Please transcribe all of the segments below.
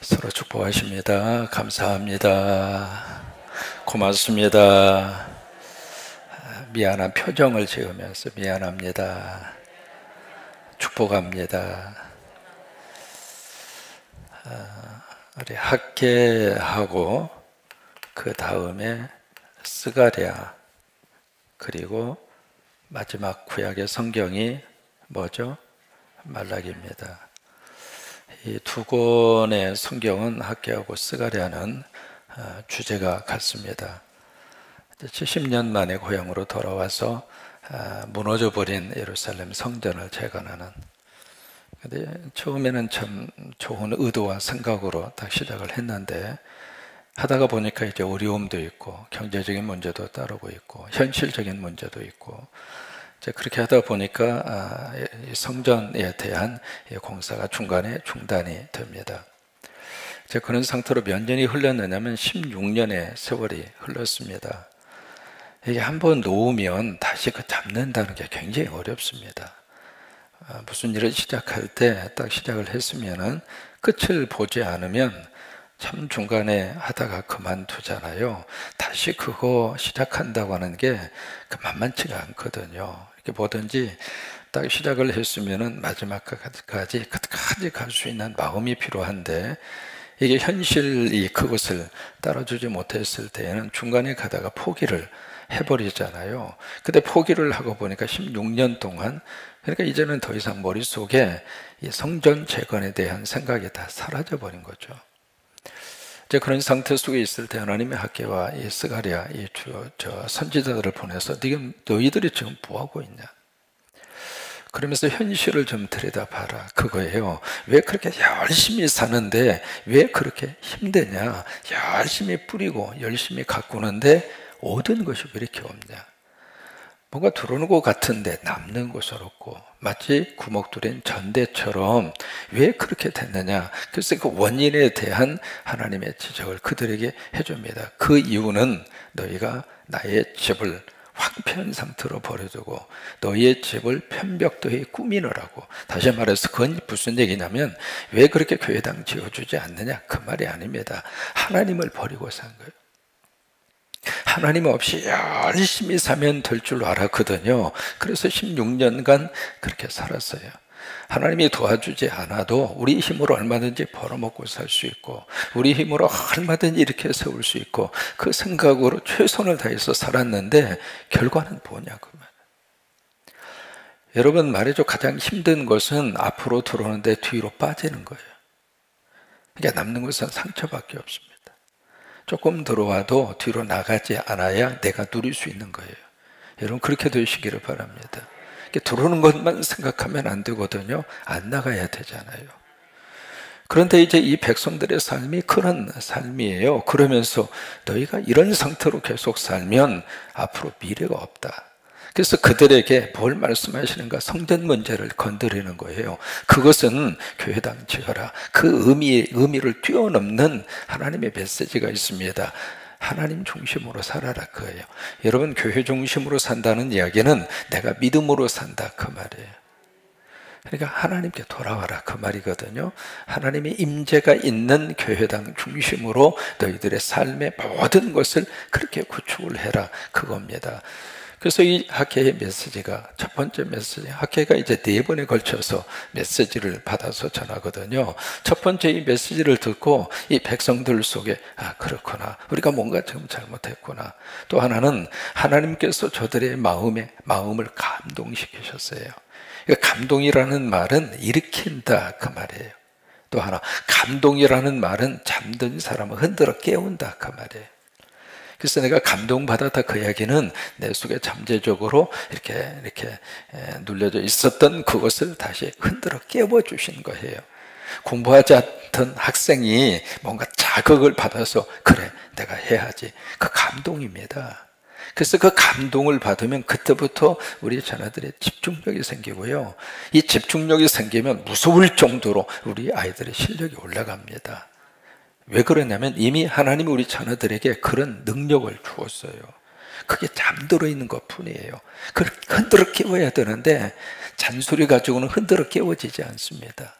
서로 축복하십니다. 감사합니다. 고맙습니다. 미안한 표정을 지으면서 미안합니다. 축복합니다. 우리 학계하고 그 다음에 스가랴 그리고 마지막 구약의 성경이 뭐죠? 말라기입니다. 이 두 권의 성경은 학계하고 스가랴는 주제가 같습니다. 70년 만에 고향으로 돌아와서 무너져버린 예루살렘 성전을 재건하는. 근데 처음에는 참 좋은 의도와 생각으로 딱 시작을 했는데 하다가 보니까 이제 어려움도 있고 경제적인 문제도 따르고 있고 현실적인 문제도 있고 그렇게 하다 보니까 성전에 대한 공사가 중간에 중단이 됩니다. 그런 상태로 몇 년이 흘렀느냐면 16년의 세월이 흘렀습니다. 이게 한번 놓으면 다시 잡는다는 게 굉장히 어렵습니다. 무슨 일을 시작할 때 딱 시작을 했으면은 끝을 보지 않으면 참 중간에 하다가 그만두잖아요. 다시 그거 시작한다고 하는 게 만만치가 않거든요. 이렇게 뭐든지 딱 시작을 했으면은 마지막까지 끝까지 갈 수 있는 마음이 필요한데 이게 현실이 그것을 따라주지 못했을 때에는 중간에 가다가 포기를 해버리잖아요. 근데 포기를 하고 보니까 16년 동안 그러니까 이제는 더 이상 머릿속에 이 성전 재건에 대한 생각이 다 사라져 버린 거죠. 이제 그런 상태 속에 있을 때 하나님의 학계와 이 스가랴 이 선지자들을 보내서 너희들이 지금 뭐 하고 있냐? 그러면서 현실을 좀 들여다봐라 그거예요. 왜 그렇게 열심히 사는데 왜 그렇게 힘드냐? 열심히 뿌리고 열심히 가꾸는데 얻은 것이 왜 이렇게 없냐? 뭔가 들어오는 것 같은데 남는 것은 없고 마치 구멍 뚫린 전대처럼 왜 그렇게 됐느냐? 그래서 그 원인에 대한 하나님의 지적을 그들에게 해줍니다. 그 이유는 너희가 나의 집을 황폐한 상태로 버려두고 너희의 집을 편벽도에 꾸미느라고. 다시 말해서 그건 무슨 얘기냐면 왜 그렇게 교회당 지어주지 않느냐? 그 말이 아닙니다. 하나님을 버리고 산 거예요. 하나님 없이 열심히 사면 될 줄 알았거든요. 그래서 16년간 그렇게 살았어요. 하나님이 도와주지 않아도 우리 힘으로 얼마든지 벌어먹고 살 수 있고 우리 힘으로 얼마든지 이렇게 세울 수 있고 그 생각으로 최선을 다해서 살았는데 결과는 뭐냐고. 여러분 말이죠. 가장 힘든 것은 앞으로 들어오는데 뒤로 빠지는 거예요. 그러니까 남는 것은 상처밖에 없습니다. 조금 들어와도 뒤로 나가지 않아야 내가 누릴 수 있는 거예요. 여러분 그렇게 되시기를 바랍니다. 들어오는 것만 생각하면 안 되거든요. 안 나가야 되잖아요. 그런데 이제 이 백성들의 삶이 그런 삶이에요. 그러면서 너희가 이런 상태로 계속 살면 앞으로 미래가 없다. 그래서 그들에게 뭘 말씀하시는가? 성전 문제를 건드리는 거예요. 그것은 교회당 지어라. 그 의미를 뛰어넘는 하나님의 메시지가 있습니다. 하나님 중심으로 살아라 그거예요. 여러분 교회 중심으로 산다는 이야기는 내가 믿음으로 산다 그 말이에요. 그러니까 하나님께 돌아와라 그 말이거든요. 하나님의 임재가 있는 교회당 중심으로 너희들의 삶의 모든 것을 그렇게 구축을 해라 그겁니다. 그래서 이 학계의 메시지가 첫 번째 메시지, 학계가 이제 4번에 걸쳐서 메시지를 받아서 전하거든요. 첫 번째 이 메시지를 듣고 이 백성들 속에 그렇구나, 우리가 뭔가 좀 잘못했구나. 또 하나는 하나님께서 저들의 마음을 감동시키셨어요. 그러니까 감동이라는 말은 일으킨다 그 말이에요. 또 하나 감동이라는 말은 잠든 사람을 흔들어 깨운다 그 말이에요. 그래서 내가 감동받았다 그 이야기는 내 속에 잠재적으로 이렇게 눌려져 있었던 그것을 다시 흔들어 깨워주신 거예요. 공부하지 않던 학생이 뭔가 자극을 받아서 그래 내가 해야지, 그 감동입니다. 그래서 그 감동을 받으면 그때부터 우리 자녀들의 집중력이 생기고요, 이 집중력이 생기면 무서울 정도로 우리 아이들의 실력이 올라갑니다. 왜 그러냐면 이미 하나님이 우리 자녀들에게 그런 능력을 주었어요. 그게 잠들어 있는 것 뿐이에요. 그걸 흔들어 깨워야 되는데 잔소리 가지고는 흔들어 깨워지지 않습니다.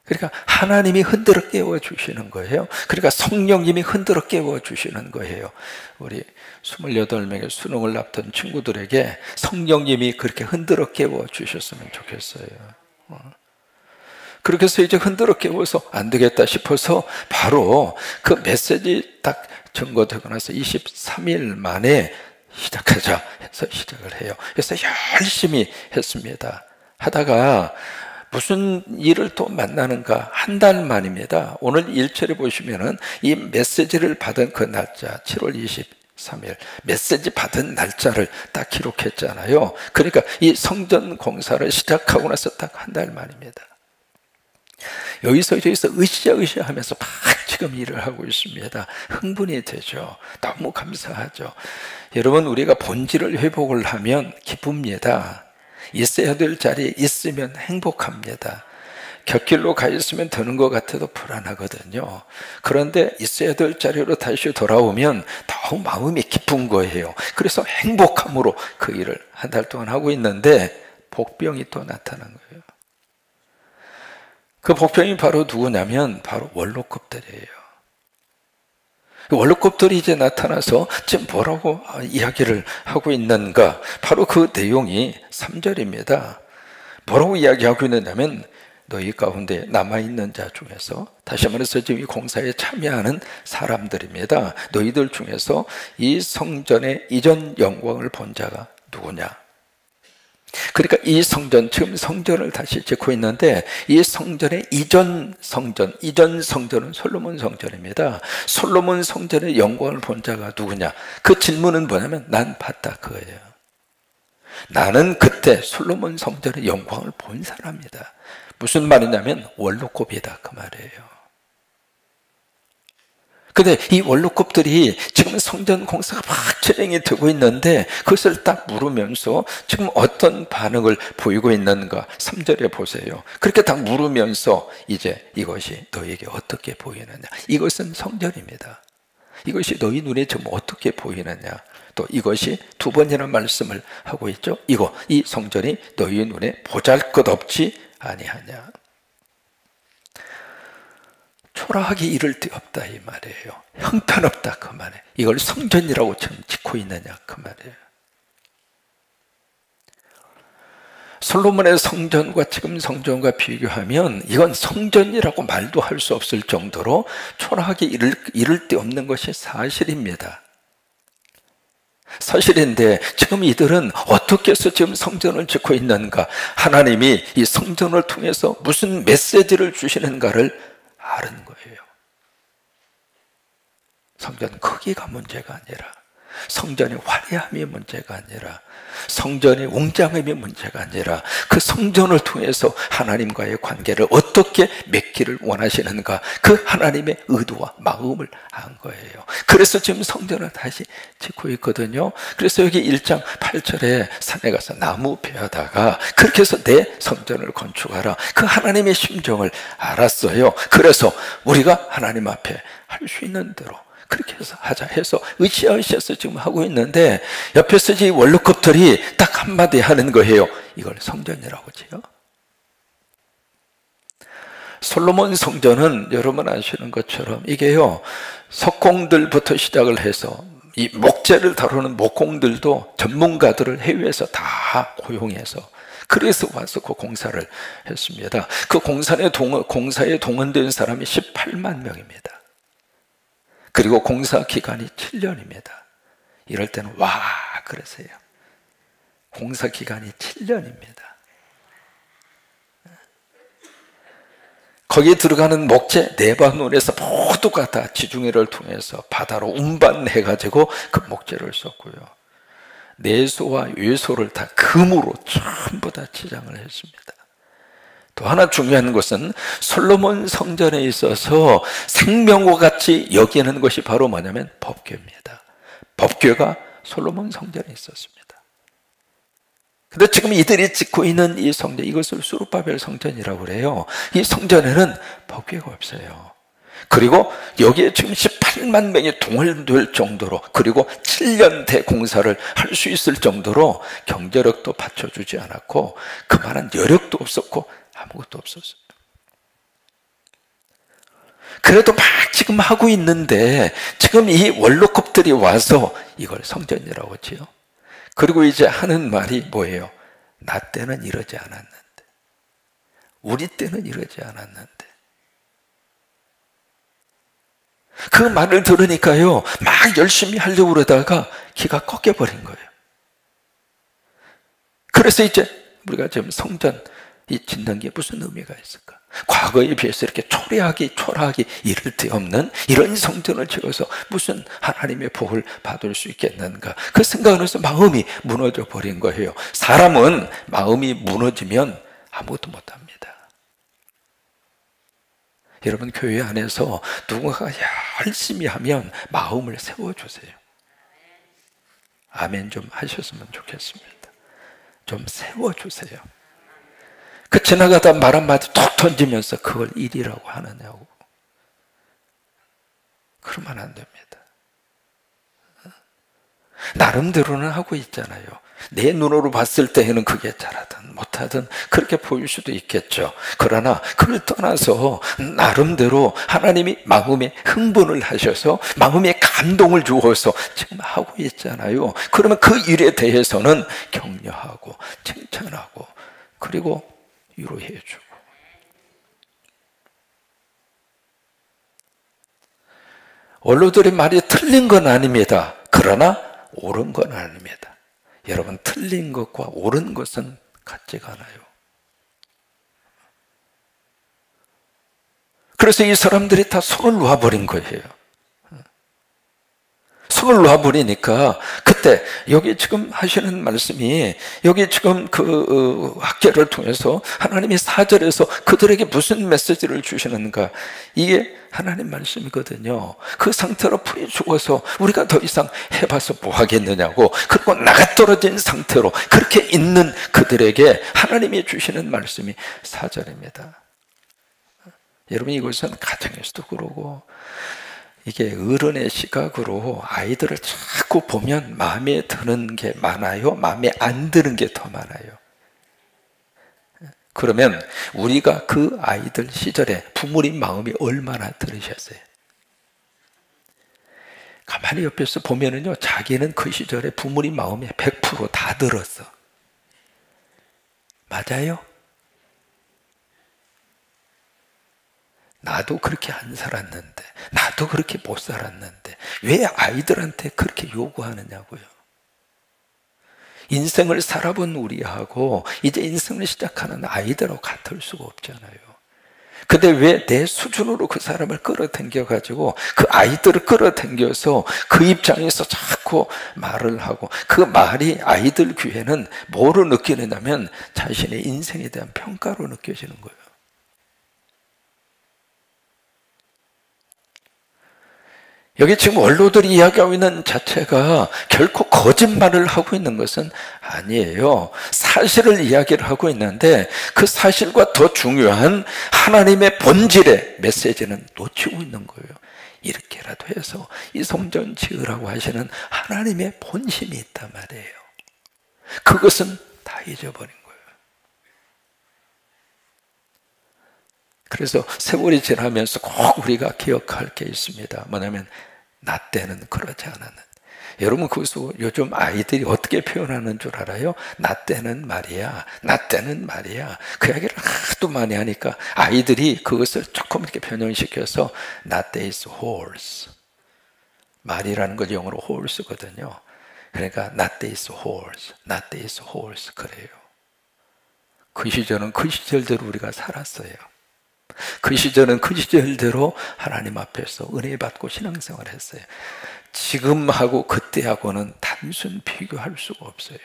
그러니까 하나님이 흔들어 깨워주시는 거예요. 그러니까 성령님이 흔들어 깨워주시는 거예요. 우리 28명의 수능을 앞둔 친구들에게 성령님이 그렇게 흔들어 깨워주셨으면 좋겠어요. 그렇게 해서 이제 흔들어 깨워서 안 되겠다 싶어서 바로 그 메시지 딱 전거되고 나서 23일 만에 시작하자 해서 시작을 해요. 그래서 열심히 했습니다. 하다가 무슨 일을 또 만나는가, 한 달 만입니다. 오늘 일처리 보시면은 이 메시지를 받은 그 날짜 7월 23일 메시지 받은 날짜를 딱 기록했잖아요. 그러니까 이 성전 공사를 시작하고 나서 딱 한 달 만입니다. 여기서 으쌰으쌰 하면서 막 지금 일을 하고 있습니다. 흥분이 되죠. 너무 감사하죠. 여러분, 우리가 본질을 회복을 하면 기쁩니다. 있어야 될 자리에 있으면 행복합니다. 곁길로 가 있으면 되는 것 같아도 불안하거든요. 그런데 있어야 될 자리로 다시 돌아오면 더욱 마음이 기쁜 거예요. 그래서 행복함으로 그 일을 한 달 동안 하고 있는데 복병이 또 나타난 거예요. 그 복병이 바로 누구냐면 바로 원로급들이에요. 원로급들이 이제 나타나서 지금 뭐라고 이야기를 하고 있는가? 바로 그 내용이 3절입니다. 뭐라고 이야기하고 있느냐면 너희 가운데 남아있는 자 중에서, 다시 말해서 지금 이 공사에 참여하는 사람들입니다. 너희들 중에서 이 성전의 이전 영광을 본 자가 누구냐? 그러니까 이 성전, 지금 성전을 다시 짓고 있는데 이 성전의 이전 성전은 솔로몬 성전입니다. 솔로몬 성전의 영광을 본 자가 누구냐? 그 질문은 뭐냐면 난 봤다 그거예요. 나는 그때 솔로몬 성전의 영광을 본 사람이다. 무슨 말이냐면 원로급이다 그 말이에요. 근데 이 원로급들이 지금 성전 공사가 막 진행이 되고 있는데 그것을 딱 물으면서 지금 어떤 반응을 보이고 있는가? 3절에 보세요. 그렇게 딱 물으면서 이제 이것이 너에게 어떻게 보이느냐? 이것은 성전입니다. 이것이 너희 눈에 지금 어떻게 보이느냐? 또 이것이 두 번이나 말씀을 하고 있죠. 이 성전이 너희 눈에 보잘것없지 아니하냐? 초라하게 이를 데 없다 이 말이에요. 형편없다 그 말이에요. 이걸 성전이라고 지금 짓고 있느냐 그 말이에요. 솔로몬의 성전과 지금 성전과 비교하면 이건 성전이라고 말도 할 수 없을 정도로 초라하게 이를 데 없는 것이 사실입니다. 사실인데 지금 이들은 어떻게 해서 지금 성전을 짓고 있는가? 하나님이 이 성전을 통해서 무슨 메시지를 주시는가를 아는 거예요. 성전 크기가 문제가 아니라, 성전의 화려함이 문제가 아니라, 성전의 웅장함이 문제가 아니라 그 성전을 통해서 하나님과의 관계를 어떻게 맺기를 원하시는가, 그 하나님의 의도와 마음을 안 거예요. 그래서 지금 성전을 다시 짓고 있거든요. 그래서 여기 1장 8절에 산에 가서 나무 베어다가 그렇게 해서 내 성전을 건축하라, 그 하나님의 심정을 알았어요. 그래서 우리가 하나님 앞에 할 수 있는 대로 그렇게 해서 하자 해서 으쌰으쌰해서 지금 하고 있는데 옆에서 이 원로급들이 딱 한마디 하는 거예요. 이걸 성전이라고 지요. 솔로몬 성전은 여러분 아시는 것처럼 이게요, 석공들부터 시작을 해서 이 목재를 다루는 목공들도 전문가들을 해외에서 다 고용해서 그래서 와서 그 공사를 했습니다. 그 공사에 동원된 사람이 18만 명입니다. 그리고 공사 기간이 7년입니다. 이럴 때는 와 그러세요. 공사 기간이 7년입니다. 거기에 들어가는 목재 네바논에서 모두가 다 지중해를 통해서 바다로 운반해가지고 그 목재를 썼고요. 내소와 외소를 다 금으로 전부 다 치장을 했습니다. 또 하나 중요한 것은 솔로몬 성전에 있어서 생명과 같이 여기는 것이 바로 뭐냐면 법궤입니다. 법궤가 솔로몬 성전에 있었습니다. 근데 지금 이들이 짓고 있는 이 성전, 이것을 수르바벨 성전이라고 그래요. 이 성전에는 법궤가 없어요. 그리고 여기에 지금 18만 명이 동원될 정도로, 그리고 7년 대공사를 할 수 있을 정도로 경제력도 받쳐주지 않았고 그만한 여력도 없었고 아무것도 없었어요. 그래도 막 지금 하고 있는데 지금 이 원로급들이 와서 이걸 성전이라고 지요. 그리고 이제 하는 말이 뭐예요? 나 때는 이러지 않았는데, 우리 때는 이러지 않았는데. 그 말을 들으니까요, 막 열심히 하려고 그러다가 기가 꺾여버린 거예요. 그래서 이제 우리가 지금 성전 이 짓는 게 무슨 의미가 있을까? 과거에 비해서 이렇게 초라하기 이를 데 없는 이런 성전을 지어서 무슨 하나님의 복을 받을 수 있겠는가? 그 생각을 해서 마음이 무너져 버린 거예요. 사람은 마음이 무너지면 아무것도 못합니다. 여러분, 교회 안에서 누군가가 열심히 하면 마음을 세워주세요. 아멘 좀 하셨으면 좋겠습니다. 좀 세워주세요. 그 지나가다 말 한마디 툭 던지면서 그걸 일이라고 하느냐고. 그러면 안 됩니다. 나름대로는 하고 있잖아요. 내 눈으로 봤을 때에는 그게 잘하든 못하든 그렇게 보일 수도 있겠죠. 그러나 그걸 떠나서 나름대로 하나님이 마음에 흥분을 하셔서 마음에 감동을 주어서 지금 하고 있잖아요. 그러면 그 일에 대해서는 격려하고 칭찬하고 그리고 위로해주고. 원로들의 말이 틀린 건 아닙니다. 그러나 옳은 건 아닙니다. 여러분, 틀린 것과 옳은 것은 같지가 않아요. 그래서 이 사람들이 다 손을 놔버린 거예요. 손을 놔버리니까 그때 여기 지금 하시는 말씀이 여기 지금 그 학계를 통해서 하나님이 4절에서 그들에게 무슨 메시지를 주시는가, 이게 하나님 말씀이거든요. 그 상태로 풀이 죽어서 우리가 더 이상 해봐서 뭐 하겠느냐고, 그리고 나가떨어진 상태로 그렇게 있는 그들에게 하나님이 주시는 말씀이 4절입니다. 여러분, 이것은 가정에서도 그러고 이게 어른의 시각으로 아이들을 자꾸 보면 마음에 드는 게 많아요? 마음에 안 드는 게 더 많아요? 그러면 우리가 그 아이들 시절에 부모님 마음이 얼마나 들으셨어요? 가만히 옆에서 보면은요, 자기는 그 시절에 부모님 마음에 100% 들었어. 맞아요? 나도 그렇게 안 살았는데, 나도 그렇게 못 살았는데 왜 아이들한테 그렇게 요구하느냐고요. 인생을 살아본 우리하고 이제 인생을 시작하는 아이들하고 같을 수가 없잖아요. 근데 왜 내 수준으로 그 사람을 끌어당겨 가지고 그 아이들을 끌어당겨서 그 입장에서 자꾸 말을 하고, 그 말이 아이들 귀에는 뭐로 느끼느냐면 자신의 인생에 대한 평가로 느껴지는 거예요. 여기 지금 원로들이 이야기하고 있는 자체가 결코 거짓말을 하고 있는 것은 아니에요. 사실을 이야기를 하고 있는데 그 사실과 더 중요한 하나님의 본질의 메시지는 놓치고 있는 거예요. 이렇게라도 해서 이 성전 지으라고 하시는 하나님의 본심이 있단 말이에요. 그것은 다 잊어버린 거예요. 그래서 세월이 지나면서 꼭 우리가 기억할 게 있습니다. 뭐냐면 나 때는 그러지 않았는. 여러분, 그것도 요즘 아이들이 어떻게 표현하는 줄 알아요? 나 때는 말이야, 나 때는 말이야. 그 이야기를 하도 많이 하니까 아이들이 그것을 조금 이렇게 변형시켜서 Not days horse, 말이라는 건 영어로 horse거든요. 그러니까 Not days horse, Not days horse 그래요. 그 시절은 그 시절대로 우리가 살았어요. 그 시절은 그 시절대로 하나님 앞에서 은혜 받고 신앙생활을 했어요. 지금하고 그때하고는 단순 비교할 수가 없어요.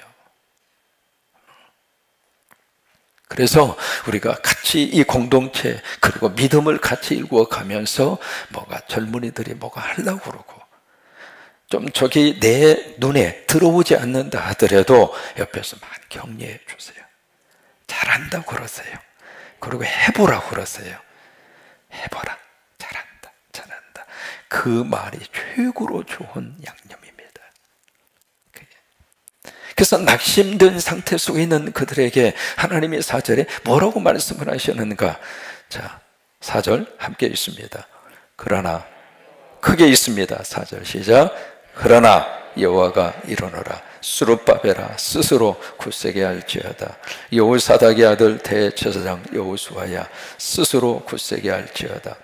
그래서 우리가 같이 이 공동체 그리고 믿음을 같이 일구어가면서 뭐가 젊은이들이 뭐가 하려고 그러고 좀 저기 내 눈에 들어오지 않는다 하더라도 옆에서 많이 격려해 주세요. 잘한다고 그러세요. 그리고 해보라고 그러세요. 해보라. 잘한다. 잘한다. 그 말이 최고로 좋은 양념입니다. 그래서 낙심된 상태 속에 있는 그들에게 하나님이 4절에 뭐라고 말씀을 하셨는가? 자, 4절 함께 읽습니다. 그러나 크게 있습니다. 4절 시작. 그러나 여호와가 이르노라. 스룹바벨아 스스로 굳세게 할지어다. 여호사닥의 아들 대제사장 여호수아야 스스로 굳세게 할지어다.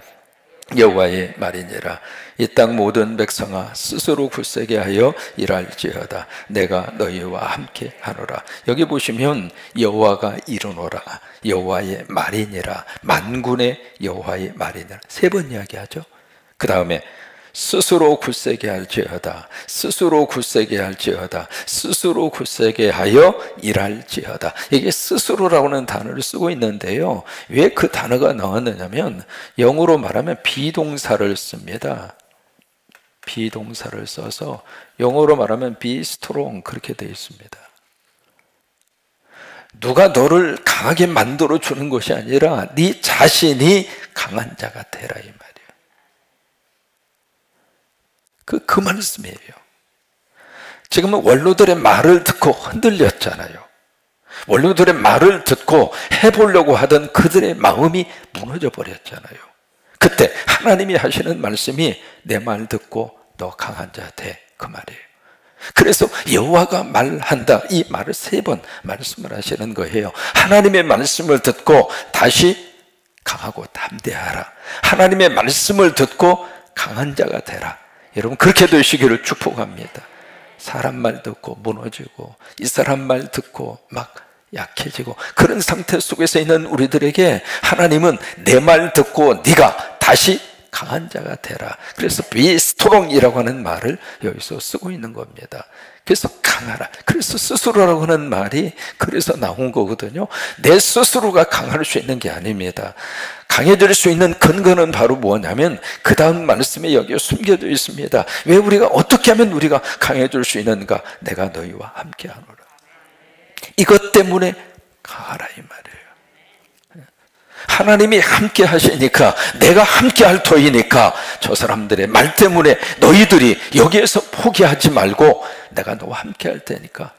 여호와의 말이니라. 이 땅 모든 백성아 스스로 굳세게 하여 일할지어다. 내가 너희와 함께 하노라. 여기 보시면 여호와가 이르노라, 여호와의 말이니라, 만군의 여호와의 말이니라 세 번 이야기하죠. 그 다음에 스스로 굳세게 할지어다, 스스로 굳세게 할지어다, 스스로 굳세게 하여 일할지어다. 이게 스스로라고 하는 단어를 쓰고 있는데요, 왜 그 단어가 나왔느냐면 영어로 말하면 비동사를 씁니다. 비동사를 써서 영어로 말하면 be strong 그렇게 되어 있습니다. 누가 너를 강하게 만들어 주는 것이 아니라 네 자신이 강한 자가 되라 이 말이에요. 그 말씀이에요. 지금은 원로들의 말을 듣고 흔들렸잖아요. 원로들의 말을 듣고 해보려고 하던 그들의 마음이 무너져 버렸잖아요. 그때 하나님이 하시는 말씀이 내 말 듣고 너 강한 자 돼 그 말이에요. 그래서 여호와가 말한다 이 말을 세 번 말씀을 하시는 거예요. 하나님의 말씀을 듣고 다시 강하고 담대하라. 하나님의 말씀을 듣고 강한 자가 되라. 여러분 그렇게 되시기를 축복합니다. 사람 말 듣고 무너지고 이 사람 말 듣고 막 약해지고 그런 상태 속에서 있는 우리들에게 하나님은 내 말 듣고 네가 다시 강한 자가 되라. 그래서 be strong이라고 하는 말을 여기서 쓰고 있는 겁니다. 그래서 강하라. 그래서 스스로라고 하는 말이 그래서 나온 거거든요. 내 스스로가 강할 수 있는 게 아닙니다. 강해질 수 있는 근거는 바로 뭐냐면 그 다음 말씀에 여기에 숨겨져 있습니다. 왜 우리가 어떻게 하면 우리가 강해질 수 있는가? 내가 너희와 함께 하노라. 이것 때문에 강하라 이 말이에요. 하나님이 함께 하시니까 내가 함께 할 터이니까 저 사람들의 말 때문에 너희들이 여기에서 포기하지 말고 내가 너와 함께 할 테니까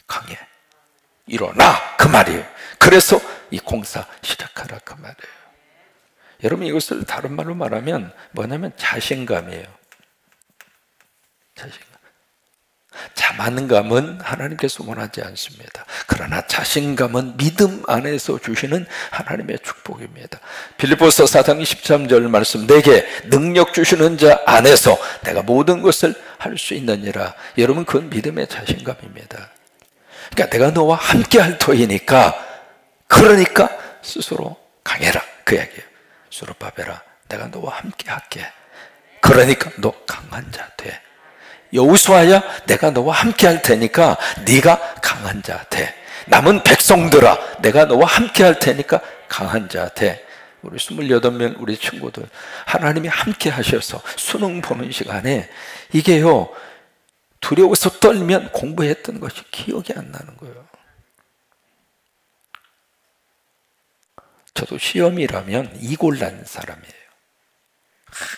강해 일어나 그 말이에요. 그래서 이 공사 시작하라 그 말이에요. 여러분 이것을 다른 말로 말하면 뭐냐면 자신감이에요. 자신감. 자만감은 하나님께서 원하지 않습니다. 그러나 자신감은 믿음 안에서 주시는 하나님의 축복입니다. 빌립보서 4장 13절 말씀, 내게 능력 주시는 자 안에서 내가 모든 것을 할 수 있느니라. 여러분 그건 믿음의 자신감입니다. 그러니까 내가 너와 함께 할 터이니까 그러니까 스스로 강해라 그 얘기예요. 스룹바벨아 내가 너와 함께 할게. 그러니까 너 강한 자 돼. 여호수아야 내가 너와 함께 할 테니까 네가 강한 자 돼. 남은 백성들아 내가 너와 함께 할 테니까 강한 자 돼. 우리 28명 우리 친구들 하나님이 함께 하셔서 수능 보는 시간에 이게요 두려워서 떨면 공부했던 것이 기억이 안 나는 거예요. 저도 시험이라면 이골난 사람이에요.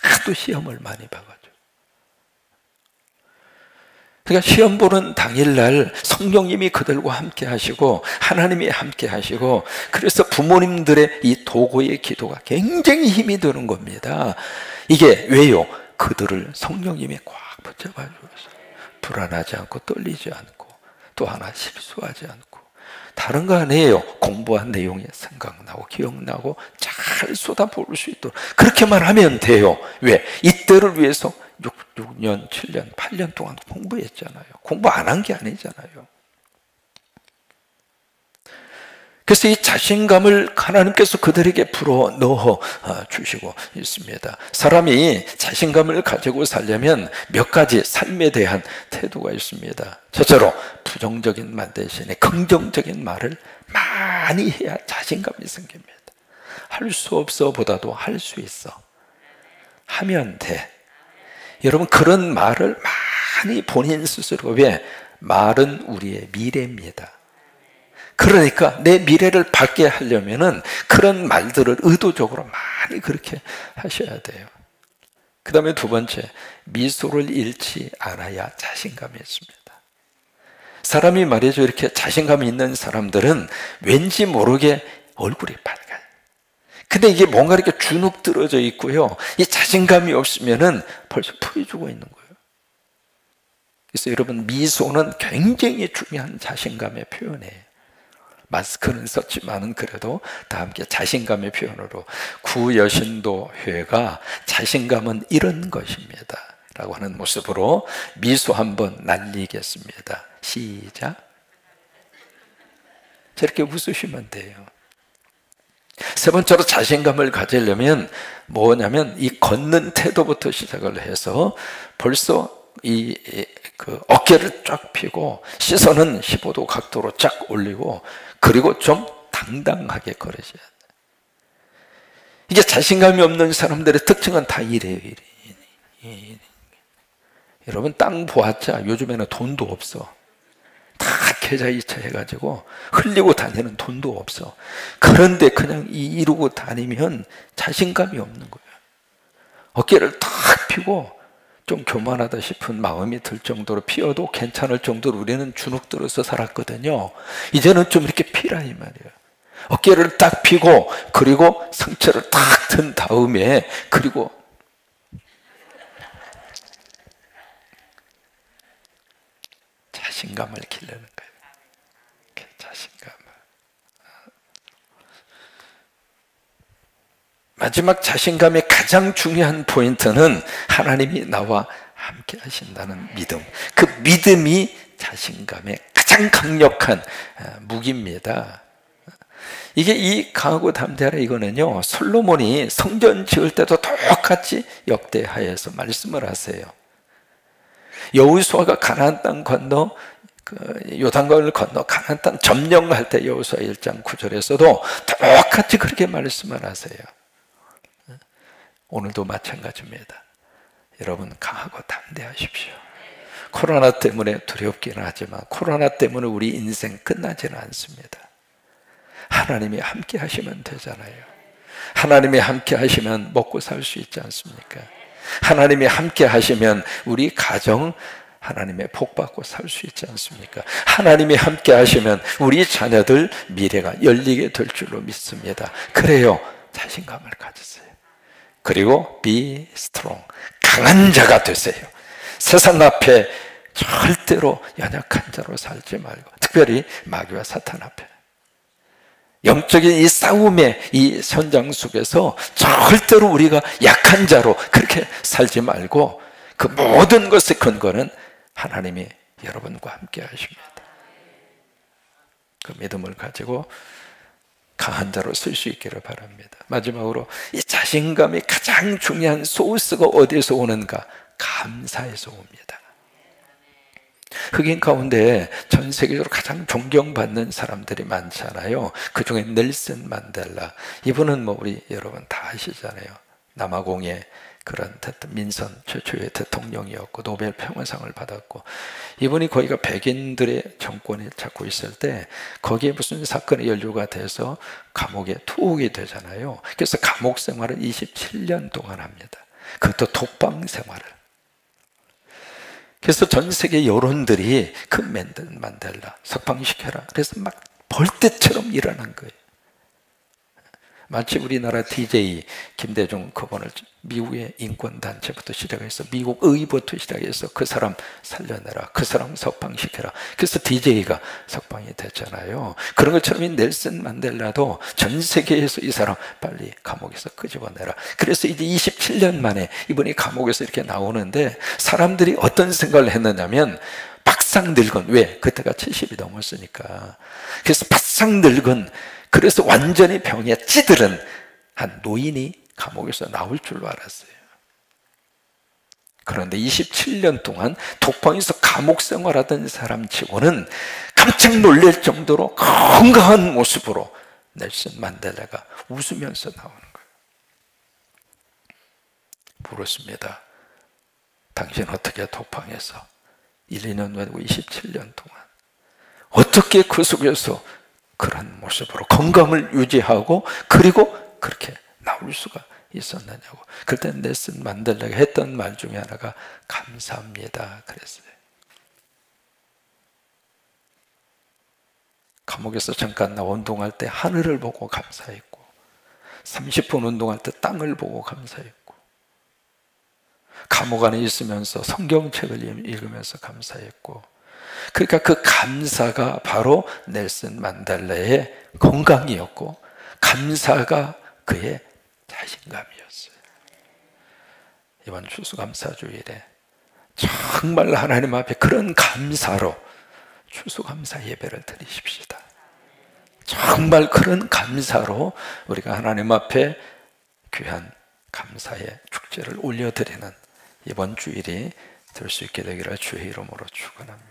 하도 시험을 많이 봐가지고. 그러니까 시험 보는 당일날 성령님이 그들과 함께 하시고 하나님이 함께 하시고 그래서 부모님들의 이 도구의 기도가 굉장히 힘이 드는 겁니다. 이게 왜요? 그들을 성령님이 꽉 붙잡아 주셔서 불안하지 않고 떨리지 않고 또 하나 실수하지 않고 다른 거 아니에요. 공부한 내용이 생각나고 기억나고 잘 쏟아부을 수 있도록 그렇게만 하면 돼요. 왜? 이때를 위해서 6년, 7년, 8년 동안 공부했잖아요. 공부 안 한 게 아니잖아요. 그래서 이 자신감을 하나님께서 그들에게 불어 넣어 주시고 있습니다. 사람이 자신감을 가지고 살려면 몇 가지 삶에 대한 태도가 있습니다. 첫째로 부정적인 말 대신에 긍정적인 말을 많이 해야 자신감이 생깁니다. 할 수 없어 보다도 할 수 있어. 하면 돼. 여러분 그런 말을 많이 본인 스스로 왜? 말은 우리의 미래입니다. 그러니까 내 미래를 밝게 하려면은 그런 말들을 의도적으로 많이 그렇게 하셔야 돼요. 그 다음에 두 번째, 미소를 잃지 않아야 자신감이 있습니다. 사람이 말이죠 이렇게 자신감이 있는 사람들은 왠지 모르게 얼굴이 밝아요. 근데 이게 뭔가 이렇게 주눅 들어져 있고요, 이 자신감이 없으면은 벌써 풀이 죽어 있는 거예요. 그래서 여러분, 미소는 굉장히 중요한 자신감의 표현이에요. 마스크는 썼지만은 그래도 다 함께 자신감의 표현으로, 구여신도 회가 자신감은 이런 것입니다 라고 하는 모습으로 미소 한번 날리겠습니다. 시작. 저렇게 웃으시면 돼요. 세 번째로 자신감을 가지려면 뭐냐면 이 걷는 태도부터 시작을 해서 벌써 그 어깨를 쫙 펴고 시선은 15도 각도로 쫙 올리고, 그리고 좀 당당하게 걸으셔야 돼요. 이게 자신감이 없는 사람들의 특징은 다 이래요. 여러분, 땅 보았자 요즘에는 돈도 없어. 다 계좌이체 해가지고 흘리고 다니는 돈도 없어. 그런데 그냥 이루고 다니면 자신감이 없는 거예요. 어깨를 탁 펴고 좀 교만하다 싶은 마음이 들 정도로 피어도 괜찮을 정도로 우리는 주눅 들어서 살았거든요. 이제는 좀 이렇게 피라 이 말이에요. 어깨를 딱 펴고, 그리고 상체를 딱 든 다음에, 그리고 자신감을 기르는 거예요. 자신감을. 마지막 자신감의 가장 중요한 포인트는 하나님이 나와 함께 하신다는 믿음. 그 믿음이 자신감의 가장 강력한 무기입니다. 이게 이 강하고 담대하라, 이거는요, 솔로몬이 성전 지을 때도 똑같이 역대하에서 말씀을 하세요. 여호수아가 가나안 땅 건너, 요단강을 건너 가나안 땅 점령할 때 여호수아 1장 9절에서도 똑같이 그렇게 말씀을 하세요. 오늘도 마찬가지입니다. 여러분, 강하고 담대하십시오. 코로나 때문에 두렵기는 하지만 코로나 때문에 우리 인생 끝나지는 않습니다. 하나님이 함께 하시면 되잖아요. 하나님이 함께 하시면 먹고 살 수 있지 않습니까? 하나님이 함께 하시면 우리 가정 하나님의 복 받고 살 수 있지 않습니까? 하나님이 함께 하시면 우리 자녀들 미래가 열리게 될 줄로 믿습니다. 그래요, 자신감을 가지세요. 그리고 be strong, 강한 자가 되세요. 세상 앞에 절대로 연약한 자로 살지 말고, 특별히 마귀와 사탄 앞에, 영적인 이 싸움의 이 현장 속에서 절대로 우리가 약한 자로 그렇게 살지 말고, 그 모든 것의 근거는 하나님이 여러분과 함께 하십니다. 그 믿음을 가지고 강한 자로 쓸 수 있기를 바랍니다. 마지막으로, 이 자신감이 가장 중요한 소스가 어디에서 오는가? 감사에서 옵니다. 흑인 가운데 전 세계적으로 가장 존경받는 사람들이 많잖아요. 그 중에 넬슨 만델라, 이분은 뭐 우리 여러분 다 아시잖아요. 남아공의 그런 민선 최초의 대통령이었고 노벨 평화상을 받았고, 이분이 거기가 백인들의 정권을 잡고 있을 때 거기에 무슨 사건이 연루가 돼서 감옥에 투옥이 되잖아요. 그래서 감옥 생활을 27년 동안 합니다. 그것도 독방 생활을. 그래서 전 세계 여론들이 그 만델라 석방시켜라, 그래서 막 벌떼처럼 일어난 거예요. 마치 우리나라 DJ 김대중 그분을 미국의 인권단체부터 시작해서 미국 의부터 시작해서 그 사람 살려내라, 그 사람 석방시켜라, 그래서 DJ가 석방이 됐잖아요. 그런 것처럼 이 넬슨 만델라도 전 세계에서 이 사람 빨리 감옥에서 끄집어내라, 그래서 이제 27년 만에 이분이 감옥에서 이렇게 나오는데, 사람들이 어떤 생각을 했느냐면 바싹 늙은, 왜? 그때가 70이 넘었으니까. 그래서 바싹 늙은, 그래서 완전히 병에 찌들은 한 노인이 감옥에서 나올 줄로 알았어요. 그런데 27년 동안 독방에서 감옥 생활하던 사람 치고는 깜짝 놀랄 정도로 건강한 모습으로 넬슨 만델라가 웃으면서 나오는 거예요. 물었습니다. 당신 어떻게 독방에서 1, 2년 말고 27년 동안 어떻게 그 속에서 그런 모습으로 건강을 유지하고 그리고 그렇게 나올 수가 있었느냐고. 그때 넬슨 만델라가 했던 말 중에 하나가 감사합니다 그랬어요. 감옥에서 잠깐 나 운동할 때 하늘을 보고 감사했고, 30분 운동할 때 땅을 보고 감사했고, 감옥 안에 있으면서 성경책을 읽으면서 감사했고, 그러니까 그 감사가 바로 넬슨 만델라의 건강이었고, 감사가 그의 자신감이었어요. 이번 추수감사주일에 정말 하나님 앞에 그런 감사로 추수감사 예배를 드리십시다. 정말 그런 감사로 우리가 하나님 앞에 귀한 감사의 축제를 올려드리는 이번 주일이 될 수 있게 되기를 주의 이름으로 축원합니다.